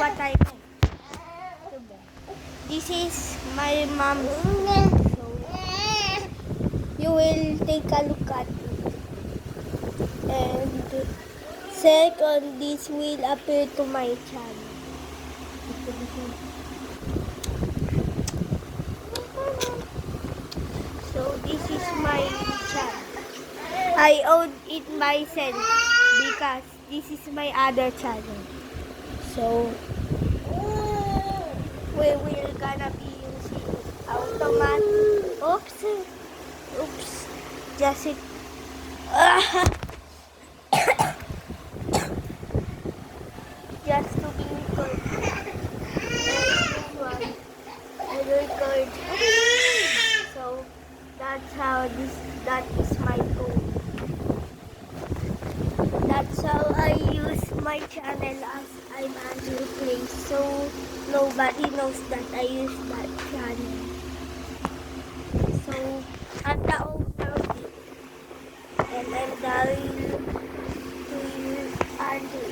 what I know. This is my mom's room, so you will take a look at it. And second, this will appear to my channel. So this is my channel. I own it myself because this is my other channel. So we will gonna be using automatic. Oops. Just it. Just to be recorded. And this one, I record. So that's how that is my phone. That's how I use my channel as I'm Andrew Plays. So nobody knows that I use that channel. So I'm the owner of it. And I'm the real Andrew.